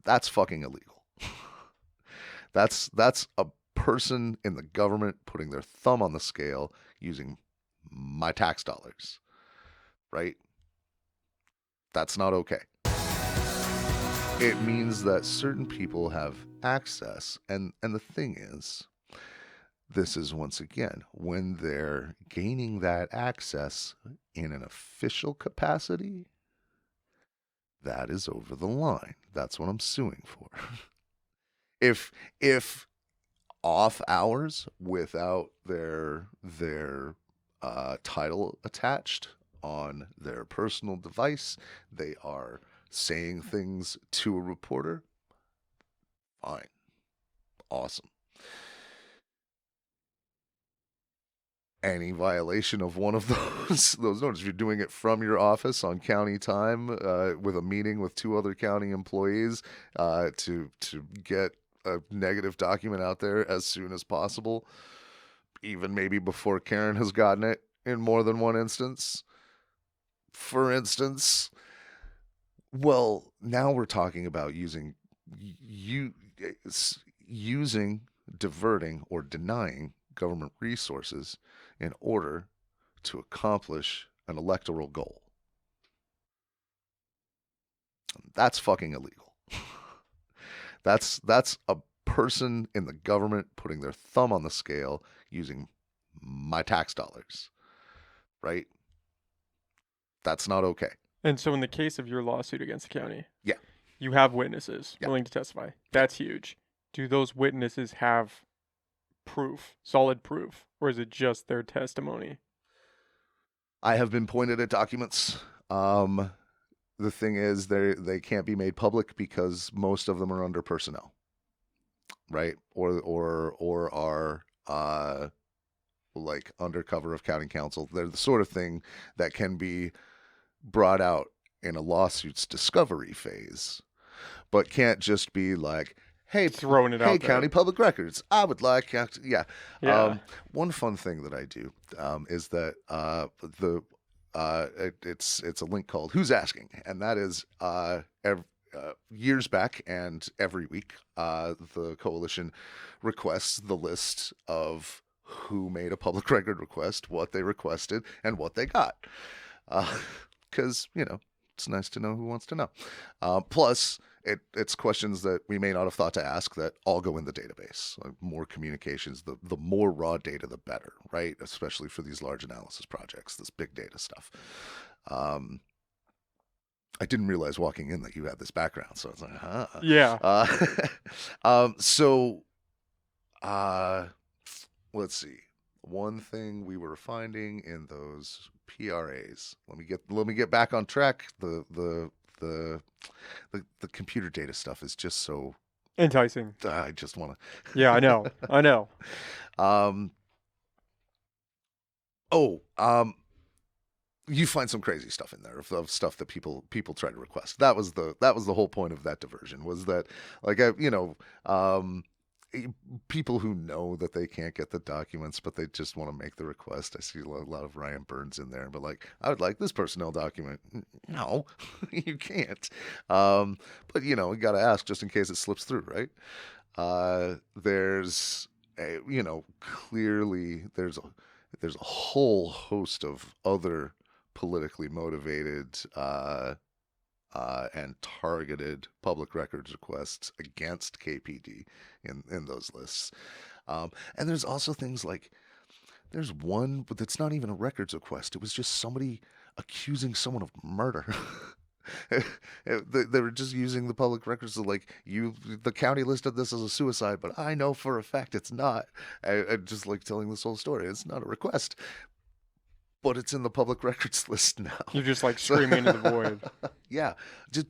That's fucking illegal. That's a person in the government putting their thumb on the scale using my tax dollars, right? That's not okay. It means that certain people have access, and the thing is, this is once again when they're gaining that access in an official capacity, that is over the line. That's what I'm suing for. If off hours without their title attached on their personal device, they are saying things to a reporter, fine, awesome. Any violation of one of those notices, if you're doing it from your office on county time, with a meeting with two other county employees, to get a negative document out there as soon as possible, even maybe before Karen has gotten it in more than one instance. For instance, well, now we're talking about using, diverting, or denying government resources in order to accomplish an electoral goal. That's fucking illegal. That's a person in the government putting their thumb on the scale using my tax dollars, right? That's not okay. And so in the case of your lawsuit against the county, Yeah. you have witnesses Yeah. willing to testify. That's huge. Do those witnesses have proof, solid proof, or is it just their testimony? I have been pointed at documents. The thing is, they can't be made public because most of them are under personnel, right? Or are like undercover of county council. They're the sort of thing that can be brought out in a lawsuit's discovery phase, but can't just be like, hey, Throwing it hey, out there. county public records, I would like, yeah. Yeah. One fun thing that I do is that it's a link called Who's Asking, and that is years back and every week, the coalition requests the list of who made a public record request, what they requested, and what they got. Because, it's nice to know who wants to know. Plus, it's questions that we may not have thought to ask that all go in the database. Like more communications, the more raw data, the better, right? Especially for these large analysis projects, this big data stuff. I didn't realize walking in that you had this background, so I was like, huh. Yeah. Let's see. One thing we were finding in those PRAs. Let me get back on track. The computer data stuff is just so Enticing. I just want to. Yeah, I know. I know. You find some crazy stuff in there of stuff that people try to request. That was the whole point of that diversion, was that, like, people who know that they can't get the documents, but they just want to make the request. I see a lot of Ryan Burns in there, but like, I would like this personnel document. No, you can't. But you got to ask just in case it slips through, right? Clearly there's a whole host of other politically motivated and targeted public records requests against KPD in those lists. And there's also things like, there's one, but it's not even a records request. It was just somebody accusing someone of murder. They were just using the public records to, like, the county listed this as a suicide, but I know for a fact it's not. I just like telling this whole story. It's not a request, but it's in the public records list now. You're just like screaming into the void. Yeah, just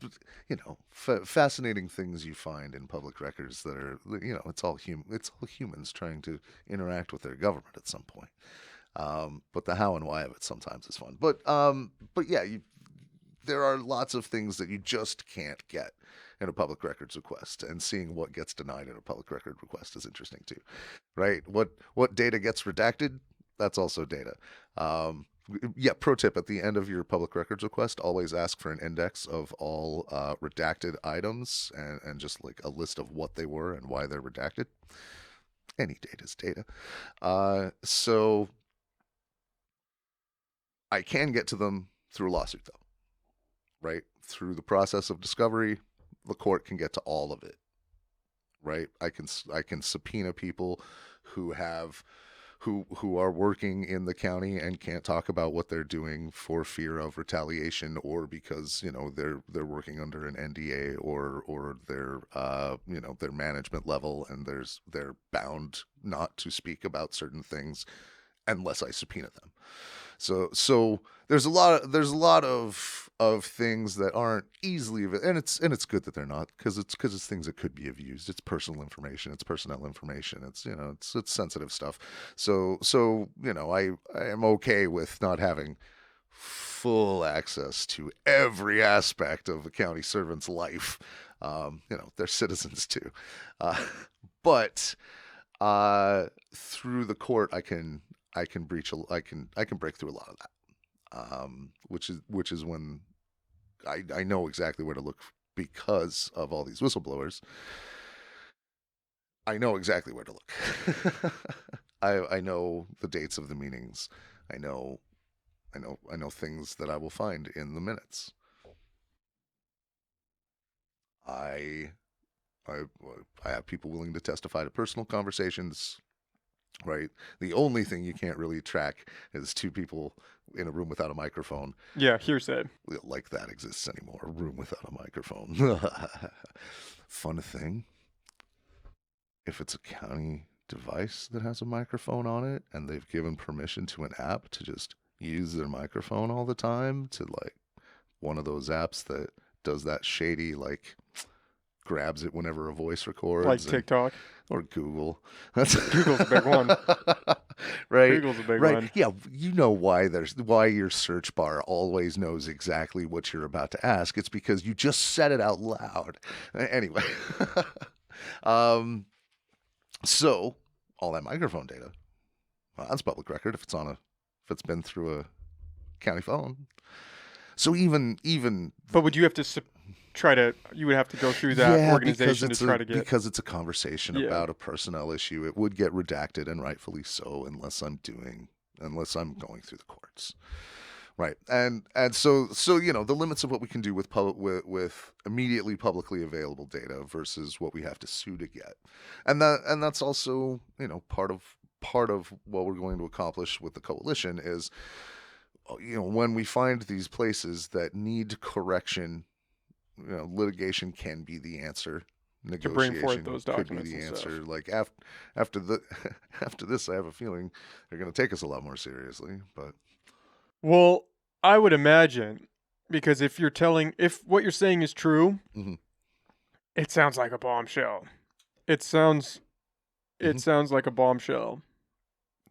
fascinating things you find in public records that are, it's all humans trying to interact with their government at some point. But the how and why of it sometimes is fun. But yeah, there are lots of things that you just can't get in a public records request, and seeing what gets denied in a public record request is interesting too, right? What data gets redacted? That's also data. Yeah, pro tip, at the end of your public records request, always ask for an index of all redacted items, and just like a list of what they were and why they're redacted. Any data is data. So I can get to them through a lawsuit, though, right? Through the process of discovery, the court can get to all of it, right? I can subpoena people who have who are working in the county and can't talk about what they're doing for fear of retaliation, or because they're working under an NDA, or they're their management level, and they're bound not to speak about certain things unless I subpoena them. So there's a lot of things that aren't easily, and it's good that they're not, because it's things that could be abused. It's personal information, it's personnel information, it's sensitive stuff. I am okay with not having full access to every aspect of a county servant's life. They're citizens too, uh, but through the court, I can break through a lot of that, which is when I know exactly where to look, because of all these whistleblowers. I know exactly where to look. I know the dates of the meetings. I know I know things that I will find in the minutes. I I I have people willing to testify to personal conversations. Right. The only thing you can't really track is two people in a room without a microphone. Yeah, hearsay. Like that exists anymore. A room without a microphone. Fun thing, if it's a county device that has a microphone on it and they've given permission to an app to just use their microphone all the time, to like one of those apps that does that shady, like, grabs it whenever a voice Like records, TikTok. or Google. That's Google's a big one. right. Google's a big Right. one. Yeah, you know why your search bar always knows exactly what you're about to ask. It's because you just said it out loud. Anyway, um, so all that microphone data, well, that's public record if it's been through a county phone. So even But would you have to you would have to go through that yeah, organization to try to get. because it's a conversation Yeah. about a personnel issue, it would get redacted, and rightfully so, unless I'm going through the courts. Right. And so the limits of what we can do with immediately publicly available data versus what we have to sue to get. And that's also, part of what we're going to accomplish with the coalition is, when we find these places that need correction, litigation can be the answer. To bring forth Negotiation those could be documents the and answer. stuff. Like after the after this, I have a feeling they're going to take us a lot more seriously. But Well, I would imagine, because if what you're saying is true, Mhm. it sounds like a bombshell. It sounds Mhm. like a bombshell.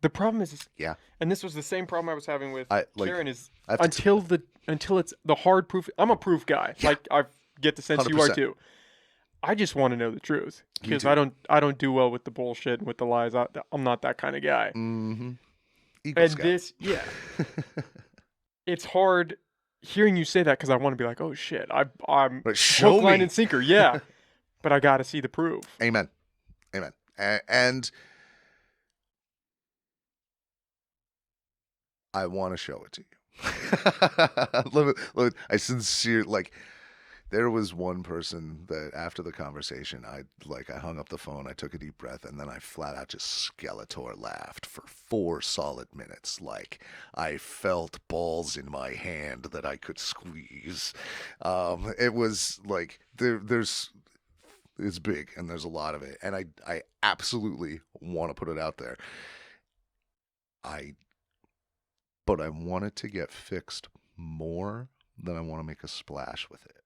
The problem is, Yeah. and this was the same problem I was having with Karen, is I have to until it's the hard proof. I'm a proof guy. Yeah. Like, I get the sense you are 100%. too. I just want to know the truth, Me because too. I don't do well with the bullshit and with the lies. I'm not that kind of guy. Mm-hmm. Eagle And Scout. it's hard hearing you say that, because I want to be like, oh shit, I'm But show hook, line, me. and sinker. Yeah, but I got to see the proof. Amen. And I want to show it to you. I sincerely, like, there was one person that after the conversation, I hung up the phone, I took a deep breath, and then I flat out just Skeletor laughed for 4 solid minutes. Like, I felt balls in my hand that I could squeeze. It was like it's big, and there's a lot of it, and I absolutely want to put it out there. But I want it to get fixed more than I want to make a splash with it.